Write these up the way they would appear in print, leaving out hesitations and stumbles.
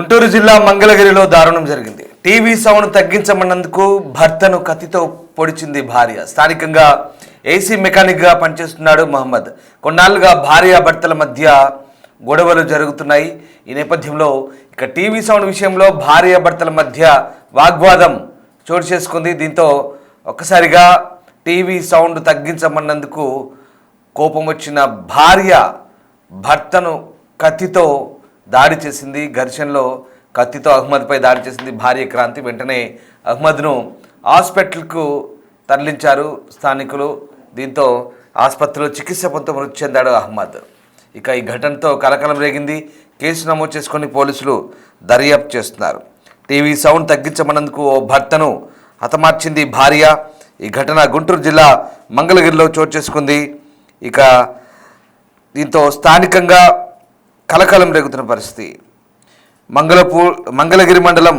గుంటూరు జిల్లా మంగళగిరిలో దారుణం జరిగింది. టీవీ సౌండ్ తగ్గించమన్నందుకు భర్తను కత్తితో పొడిచింది భార్య. స్థానికంగా ఏసీ మెకానిక్గా పనిచేస్తున్నాడు మహమ్మద్. కొన్నాళ్లుగా భార్యాభర్తల మధ్య గొడవలు జరుగుతున్నాయి. ఈ నేపథ్యంలో ఇక టీవీ సౌండ్ విషయంలో భార్యాభర్తల మధ్య వాగ్వాదం చోటు చేసుకుంది. దీంతో ఒక్కసారిగా టీవీ సౌండ్ తగ్గించమన్నందుకు కోపం వచ్చిన భార్య భర్తను కత్తితో దాడి చేసింది. ఘర్షణలో కత్తితో అహ్మద్పై దాడి చేసింది భార్య క్రాంతి. వెంటనే అహ్మద్ను హాస్పిటల్కు తరలించారు స్థానికులు. దీంతో ఆసుపత్రిలో చికిత్స పొందుతూ మృతి చెందాడు అహ్మద్. ఇక ఈ ఘటనతో కలకలం రేగింది. కేసు నమోదు చేసుకొని పోలీసులు దర్యాప్తు చేస్తున్నారు. టీవీ సౌండ్ తగ్గించమన్నందుకు ఓ భర్తను హతమార్చింది భార్య. ఈ ఘటన గుంటూరు జిల్లా మంగళగిరిలో చోటు చేసుకుంది. ఇక దీంతో స్థానికంగా కలకలం రేగుతున్న పరిస్థితి. మంగళగిరి మండలం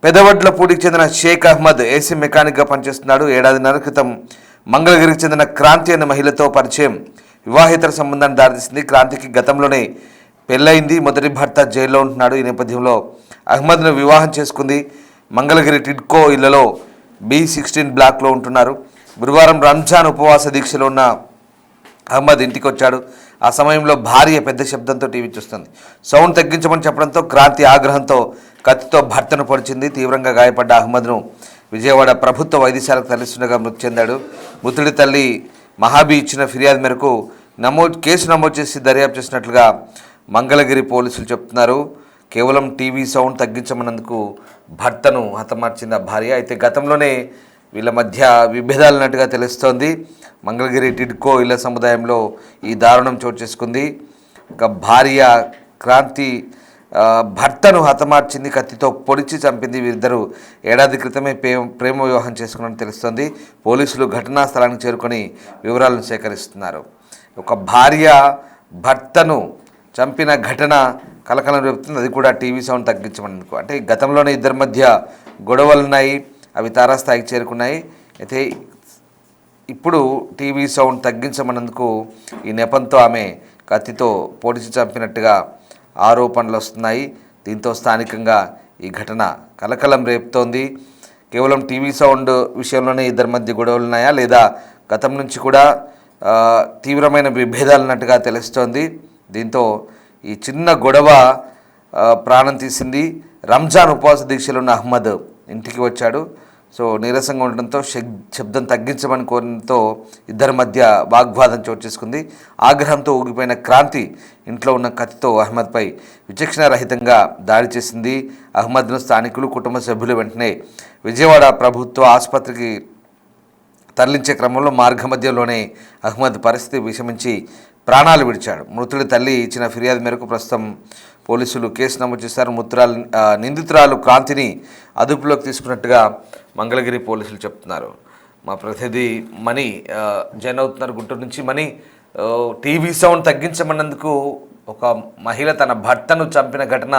పెదవడ్లపూడికి చెందిన షేక్ అహ్మద్ ఏసీ మెకానిక్గా పనిచేస్తున్నాడు. ఏడాదిన్నర క్రితం మంగళగిరికి చెందిన క్రాంతి అనే మహిళతో పరిచయం వివాహేతర సంబంధాన్ని దారితీసింది. క్రాంతికి గతంలోనే పెళ్ళయింది. మొదటి భర్త జైల్లో ఉంటున్నాడు. ఈ నేపథ్యంలో అహ్మద్ను వివాహం చేసుకుంది. మంగళగిరి టిడ్కో ఇళ్లలో B16 బ్లాక్లో ఉంటున్నారు. గురువారం రంజాన్ ఉపవాస దీక్షలో ఉన్న అహ్మద్ ఇంటికి వచ్చాడు. ఆ సమయంలో భార్య పెద్ద శబ్దంతో టీవీ చూస్తుంది. సౌండ్ తగ్గించమని చెప్పడంతో క్రాంతి ఆగ్రహంతో కత్తితో భర్తను పొడిచింది. తీవ్రంగా గాయపడ్డ అహ్మద్ను విజయవాడ ప్రభుత్వ వైద్యశాలకు తరలిస్తుండగా మృతి చెందాడు. మృతుడి తల్లి మహాబీ ఇచ్చిన ఫిర్యాదు మేరకు కేసు నమోదు చేసి దర్యాప్తు చేసినట్లుగా మంగళగిరి పోలీసులు చెప్తున్నారు. కేవలం టీవీ సౌండ్ తగ్గించమన్నందుకు భర్తను హతమార్చింది ఆ భార్య. అయితే గతంలోనే వీళ్ళ మధ్య విభేదాలున్నట్టుగా తెలుస్తోంది. మంగళగిరి టిడ్కో ఇళ్ల సముదాయంలో ఈ దారుణం చోటు చేసుకుంది. ఇక భార్య క్రాంతి భర్తను హతమార్చింది, కత్తితో పొడిచి చంపింది. వీరిద్దరూ ఏడాది క్రితమే ప్రేమ వివాహం చేసుకున్నట్టు తెలుస్తోంది. పోలీసులు ఘటనా స్థలానికి చేరుకొని వివరాలను సేకరిస్తున్నారు. ఒక భార్య భర్తను చంపిన ఘటన కలకలం రేపుతుంది. అది కూడా టీవీ సౌండ్ తగ్గించమన్నందుకు. అంటే గతంలోనే ఇద్దరి మధ్య గొడవలున్నాయి, అవి తారాస్థాయికి చేరుకున్నాయి. అయితే ఇప్పుడు టీవీ సౌండ్ తగ్గించమన్నందుకు ఈ నెపంతో ఆమె కత్తితో పొడిచి చంపినట్టుగా ఆరోపణలు వస్తున్నాయి. దీంతో స్థానికంగా ఈ ఘటన కలకలం రేపుతోంది. కేవలం టీవీ సౌండ్ విషయంలోనే ఇద్దరి మధ్య గొడవలు ఉన్నాయా లేదా గతం నుంచి కూడా తీవ్రమైన విభేదాలు ఉన్నట్టుగా తెలుస్తోంది. దీంతో ఈ చిన్న గొడవ ప్రాణం తీసింది. రంజాన్ ఉపవాస దీక్షలో ఉన్న అహ్మద్ ఇంటికి వచ్చాడు. సో నీరసంగా ఉండడంతో శబ్దం తగ్గించమని కోరడంతో ఇద్దరి మధ్య వాగ్వాదం చోటు చేసుకుంది. ఆగ్రహంతో ఊగిపోయిన క్రాంతి ఇంట్లో ఉన్న కత్తితో అహ్మద్పై విచక్షణారహితంగా దాడి చేసింది. అహ్మద్ను స్థానికులు, కుటుంబ సభ్యులు వెంటనే విజయవాడ ప్రభుత్వ ఆసుపత్రికి తరలించే క్రమంలో మార్గ మధ్యలోనే అహ్మద్ పరిస్థితి విషమించి ప్రాణాలు విడిచాడు. మృతుడి తల్లి ఇచ్చిన ఫిర్యాదు మేరకు ప్రస్తుతం పోలీసులు కేసు నమోదు చేశారు. నిందితురాలు క్రాంతిని అదుపులోకి తీసుకున్నట్టుగా మంగళగిరి పోలీసులు చెప్తున్నారు. మా ప్రతినిధి మణి జాయిన్ అవుతున్నారు గుంటూరు నుంచి. మణి, టీవీ సౌండ్ తగ్గించమన్నందుకు ఒక మహిళ తన భర్తను చంపిన ఘటన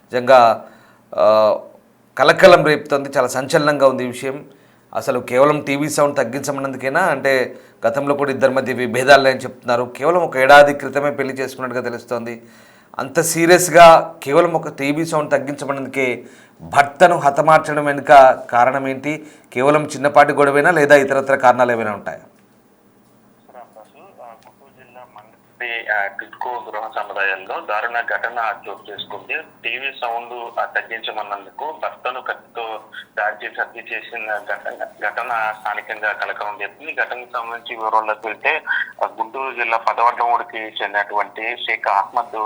నిజంగా కలకలం రేపుతోంది. చాలా సంచలనంగా ఉంది ఈ విషయం. అసలు కేవలం టీవీ సౌండ్ తగ్గించమన్నందుకేనా, అంటే గతంలో కూడా ఇద్దరి మధ్య విభేదాలు అని చెప్తున్నారు. కేవలం ఒక ఏడాది క్రితమే పెళ్లి చేసుకున్నట్టుగా తెలుస్తోంది. అంత సీరియస్గా కేవలం ఒక టీవీ సౌండ్ తగ్గించమన్నందుకే భర్తను హతమార్చడం వెనుక కారణం ఏంటి? కేవలం చిన్నపాటి గొడవేనా లేదా ఇతరత్ర కారణాలు ఏమైనా ఉంటాయా? టిడ్కో గృహ సముదాయంలో దారుణ ఘటన చోటు చేసుకుంది. టీవీ సౌండ్ తగ్గించమన్నందుకు భర్తను కత్తితో దాడి చేసి హత్య చేసిన ఘటన స్థానికంగా కలకలం రేపుతుంది. ఘటనకు సంబంధించి వివరాల్లోకి వెళ్తే గుంటూరు జిల్లా పెదవడ్లమూడికి చెందినటువంటి షేక్ అహ్మద్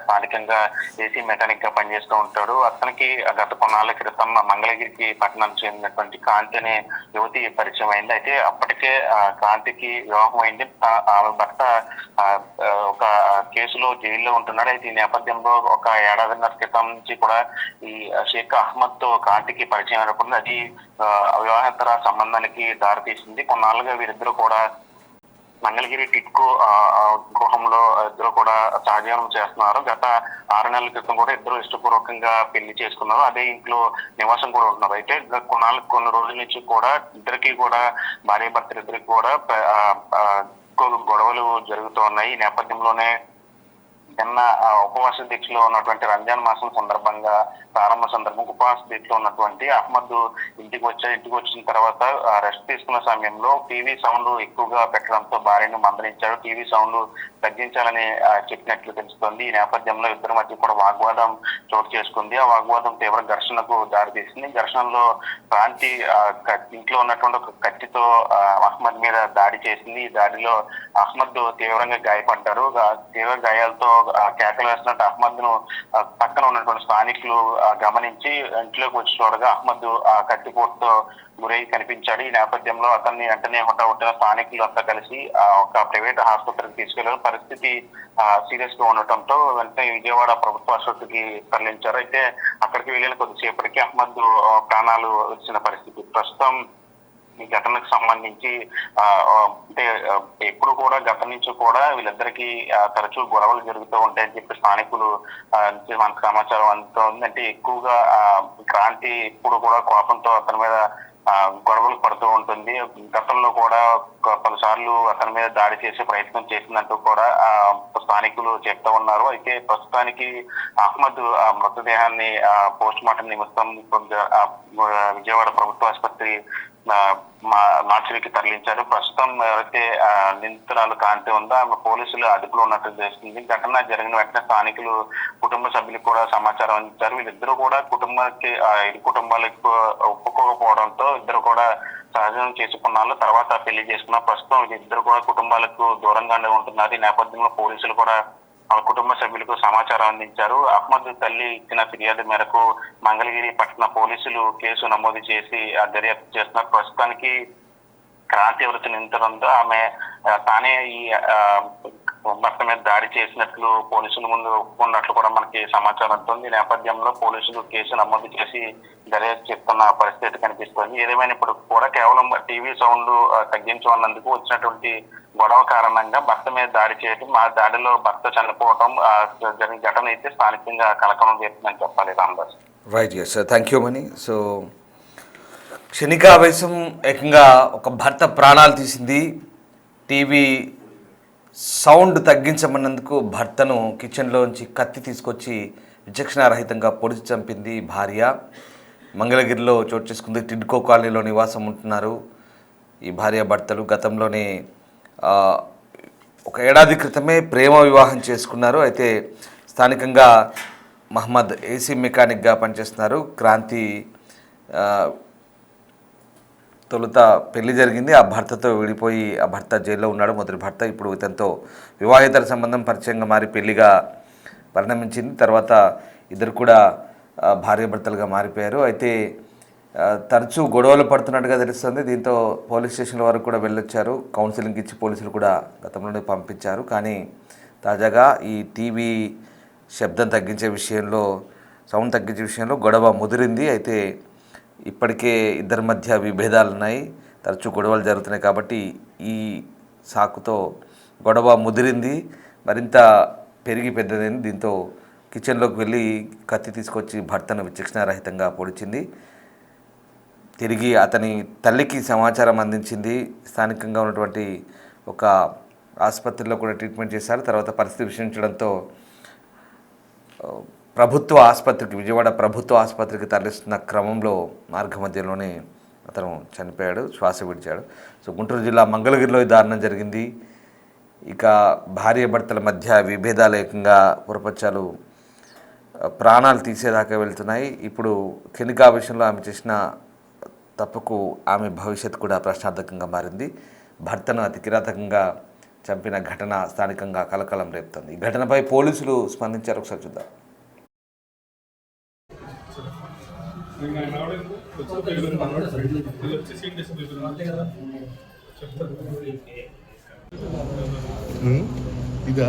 స్థానికంగా ఏసీ మెకానిక్ గా పనిచేస్తూ ఉంటాడు. అతనికి గత కొన్నాళ్ల క్రితం మంగళగిరికి పట్టణానికి చెందినటువంటి క్రాంతి అనే యువతి పరిచయం అయింది. అయితే అప్పటికే క్రాంతికి వివాహం అయింది. ఆమె భర్త ఒక కేసులో జైల్లో ఉంటున్నాడు. అయితే ఈ నేపథ్యంలో ఒక ఏడాదిన్నర క్రితం నుంచి కూడా ఈ షేక్ అహ్మద్ తో క్రాంతికి పరిచయం ఏర్పడింది. అది వివాహేతర సంబంధానికి దారితీసింది. కొన్నాళ్ళుగా వీరిద్దరూ కూడా మంగళగిరి టిడ్కో గృహంలో ఇద్దరు కూడా సహజీవనం చేస్తున్నారు. గత 6 నెలల క్రితం కూడా ఇద్దరు ఇష్టపూర్వకంగా పెళ్లి చేసుకున్నారు. అదే ఇంట్లో నివాసం కూడా ఉంటున్నారు. అయితే కొన్ని రోజుల నుంచి కూడా ఇద్దరికి కూడా భార్య భర్తలిద్దరికి కూడా గొడవలు జరుగుతూ ఉన్నాయి. ఈ నేపథ్యంలోనే నిన్న ఉపవాస దీక్షలో ఉన్నటువంటి రంజాన్ మాసం సందర్భంగా ప్రారంభ సందర్భం ఉపవాస దీక్షలో ఉన్నటువంటి అహ్మద్ ఇంటికి వచ్చిన తర్వాత రెస్ట్ తీసుకున్న సమయంలో టీవీ సౌండ్ ఎక్కువగా పెట్టడంతో భార్యను మందలించాడు. టీవీ సౌండ్ తగ్గించాలని చెప్పినట్లు తెలుస్తోంది. ఈ నేపథ్యంలో ఇద్దరి మధ్య కూడా వాగ్వాదం చోటు చేసుకుంది. ఆ వాగ్వాదం తీవ్ర ఘర్షణకు దారితీసింది. ఘర్షణలో క్రాంతి ఇంట్లో ఉన్నటువంటి ఒక కత్తితో అహ్మద్ మీద దాడి చేసింది. ఈ దాడిలో అహ్మద్ తీవ్రంగా గాయపడ్డారు. తీవ్ర గాయాలతో కేకలు వేస్తున్నట్టు అహ్మద్ ను పక్కన ఉన్నటువంటి స్థానికులు గమనించి ఇంట్లోకి వచ్చి చూడగా అహ్మద్ ఆ కత్తిపోటుతో గురై కనిపించాడు. ఈ నేపథ్యంలో అతన్ని వెంటనే హుటాహుటిన స్థానికులు అంతా కలిసి ఒక ప్రైవేట్ ఆసుపత్రికి తీసుకెళ్లారు. పరిస్థితి సీరియస్ గా ఉండటంతో వెంటనే విజయవాడ ప్రభుత్వ ఆసుపత్రికి తరలించారు. అయితే అక్కడికి వెళ్ళిన కొద్దిసేపటికి అహ్మద్ ప్రాణాలు వచ్చిన పరిస్థితి. ప్రస్తుతం ఈ ఘటనకు సంబంధించి అంటే ఎప్పుడు కూడా గతం నుంచి కూడా వీళ్ళిద్దరికీ తరచూ గొడవలు జరుగుతూ ఉంటాయని చెప్పి స్థానికులు మనకు సమాచారం అందుతోంది. అంటే ఎక్కువగా క్రాంతి ఇప్పుడు కూడా కోపంతో అతని మీద గొడవలు పడుతూ ఉంటుంది. గతంలో కూడా పలుసార్లు అతని మీద దాడి చేసే ప్రయత్నం చేసిందంటూ కూడా స్థానికులు చెప్తా ఉన్నారు. అయితే ప్రస్తుతానికి అహ్మద్ మృతదేహాన్ని పోస్ట్ మార్టం నిమిత్తం విజయవాడ ప్రభుత్వ ఆసుపత్రి మార్చికి తరలించారు. ప్రస్తుతం ఎవరైతే నిందితురాలు కాంతి ఉందో ఆమె పోలీసులు అదుపులో ఉన్నట్టు తెలుస్తుంది. ఘటన జరిగిన వెంటనే స్థానికులు కుటుంబ సభ్యులకు కూడా సమాచారం అందించారు. వీళ్ళిద్దరూ కూడా ఇరు కుటుంబాలకు ఒప్పుకోకపోవడంతో ఇద్దరు కూడా సహజం చేసుకున్నారు. తర్వాత పెళ్లి చేసుకున్న ప్రస్తుతం వీళ్ళిద్దరు కూడా కుటుంబాలకు దూరంగానే ఉంటున్నారు. ఈ నేపథ్యంలో పోలీసులు కూడా కుటుంబ సభ్యులకు సమాచారం అందించారు. అహ్మద్ తల్లి ఇచ్చిన ఫిర్యాదు మేరకు మంగళగిరి పట్టణ పోలీసులు కేసు నమోదు చేసి దర్యాప్తు చేస్తున్నారు. ప్రస్తుతానికి క్రాంతి ఎవరైతే నిందితులుందో ఆమె తానే ఈ భర్త మీద దాడి చేసినట్లు పోలీసుల ముందు ఒప్పుకున్నట్లు కూడా మనకి సమాచారం ఉంటుంది. ఈ నేపథ్యంలో పోలీసులు కేసు నమోదు చేసి దర్యాప్తు చేస్తున్న పరిస్థితి కనిపిస్తుంది. ఏదేమైనా ఇప్పుడు కూడా కేవలం టీవీ సౌండ్ తగ్గించమన్నందుకు వచ్చినటువంటి గొడవ కారణంగా భర్త మీద దాడి చేయడం, ఆ దాడిలో భర్త చనిపోవడం జరిగిన ఘటన అయితే స్థానికంగా కలకలం చేస్తుందని చెప్పాలి. Ramadas. Right, yes sir, thank you Mani. So క్షణికావేశం ఏకంగా ఒక భర్త ప్రాణాలు తీసింది. టీవీ సౌండ్ తగ్గించమన్నందుకు భర్తను కిచెన్లోంచి కత్తి తీసుకొచ్చి విచక్షణారహితంగా పొడిచి చంపింది భార్య. మంగళగిరిలో చోటు చేసుకుంది. టిడ్కో కాలనీలో నివాసం ఉంటున్నారు ఈ భార్య భర్తలు. గతంలోనే ఒక ఏడాది క్రితమే ప్రేమ వివాహం చేసుకున్నారు. అయితే స్థానికంగా మహమ్మద్ ఏసీ మెకానిక్గా పనిచేస్తున్నారు. క్రాంతి తొలుత పెళ్లి జరిగింది. ఆ భర్తతో విడిపోయి ఆ భర్త జైల్లో ఉన్నాడు, మొదటి భర్త. ఇప్పుడు ఇతనితో వివాహేతర సంబంధం పరిచయంగా మారి పెళ్లిగా పరిణమించింది. తర్వాత ఇద్దరు కూడా భార్యాభర్తలుగా మారిపోయారు. అయితే తరచూ గొడవలు పడుతున్నట్టుగా తెలుస్తుంది. దీంతో పోలీస్ స్టేషన్ల వరకు కూడా వెళ్ళొచ్చారు. కౌన్సిలింగ్ ఇచ్చి పోలీసులు కూడా గతంలోనే పంపించారు. కానీ తాజాగా ఈ టీవీ శబ్దం తగ్గించే విషయంలో, సౌండ్ తగ్గించే విషయంలో గొడవ ముదిరింది. అయితే ఇప్పటికే ఇద్దరి మధ్య విభేదాలు ఉన్నాయి, తరచూ గొడవలు జరుగుతున్నాయి. కాబట్టి ఈ సాకుతో గొడవ ముదిరింది, మరింత పెరిగి పెద్దదైంది. దీంతో కిచెన్లోకి వెళ్ళి కత్తి తీసుకొచ్చి భర్తను విచక్షణారహితంగా పొడిచింది. తిరిగి అతని తల్లికి సమాచారం అందించింది. స్థానికంగా ఉన్నటువంటి ఒక ఆసుపత్రిలో కూడా ట్రీట్మెంట్ చేశారు. తర్వాత పరిస్థితి విషమించడంతో ప్రభుత్వ ఆసుపత్రికి, విజయవాడ ప్రభుత్వ ఆసుపత్రికి తరలిస్తున్న క్రమంలో మార్గ మధ్యలోనే అతను చనిపోయాడు, శ్వాస విడిచాడు. సో గుంటూరు జిల్లా మంగళగిరిలో ఈ దారుణం జరిగింది. ఇక భార్య భర్తల మధ్య విభేదాలు ఏకంగా పురపచ్చాలు ప్రాణాలు తీసేదాకా వెళ్తున్నాయి. ఇప్పుడు కెనికా విషయంలో ఆమె చేసిన తప్పుకు ఆమె భవిష్యత్తు కూడా ప్రశ్నార్థకంగా మారింది. భర్తను అతి కిరాతకంగా చంపిన ఘటన స్థానికంగా కలకలం రేపుతుంది. ఈ ఘటనపై పోలీసులు స్పందించారు. ఒకసారి చూద్దాం. ఇదా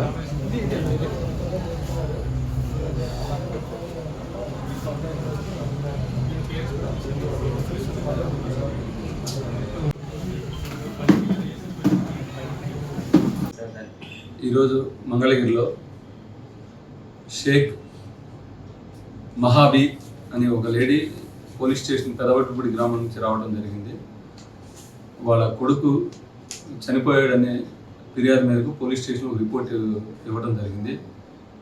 ఈరోజు మంగళగిరిలో షేక్ మహాబీ అనే ఒక లేడీ పోలీస్ స్టేషన్ పెదవట్టుపూడి గ్రామం నుంచి రావడం జరిగింది. వాళ్ళ కొడుకు చనిపోయాడనే ఫిర్యాదు మేరకు పోలీస్ స్టేషన్లో రిపోర్ట్ ఇవ్వడం జరిగింది.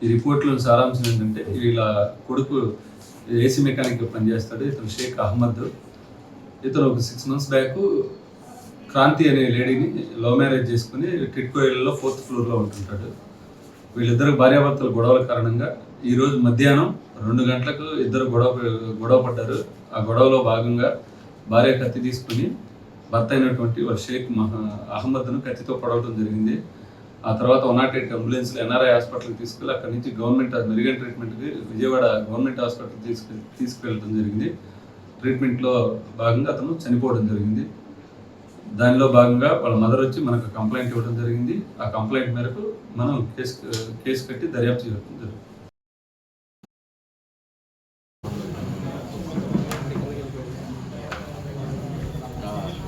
ఈ రిపోర్ట్లో సారాంశం ఏంటంటే వీళ్ళ కొడుకు ఏసీ మెకానిక్ పనిచేస్తాడు. ఇతను షేక్ అహ్మద్. ఇతను ఒక 6 months బ్యాక్ క్రాంతి అనే లేడీని లవ్ మ్యారేజ్ చేసుకుని టిట్కో ఇళ్లలో 4th floorలో ఉంటుంటాడు. వీళ్ళిద్దరు భార్యాభర్తల గొడవల కారణంగా ఈరోజు మధ్యాహ్నం 2 గంటలకు ఇద్దరు గొడవ పడ్డారు. ఆ గొడవలో భాగంగా భార్య కత్తి తీసుకుని భర్త అయినటువంటి వాళ్ళ షేక్ అహ్మద్ను కత్తితో పొడవడం జరిగింది. ఆ తర్వాత 108 అంబులెన్స్లో ఎన్ఆర్ఐ హాస్పిటల్కి తీసుకెళ్ళి అక్కడి నుంచి గవర్నమెంట్ మెరుగైన ట్రీట్మెంట్కి విజయవాడ గవర్నమెంట్ హాస్పిటల్కి తీసుకెళ్ళడం జరిగింది. ట్రీట్మెంట్లో భాగంగా అతను చనిపోవడం జరిగింది. దానిలో భాగంగా వాళ్ళ మదర్ వచ్చి మనకు కంప్లైంట్ ఇవ్వడం జరిగింది. ఆ కంప్లైంట్ మేరకు మనం కేసు కట్టి దర్యాప్తు చేయడం జరుగుతుంది.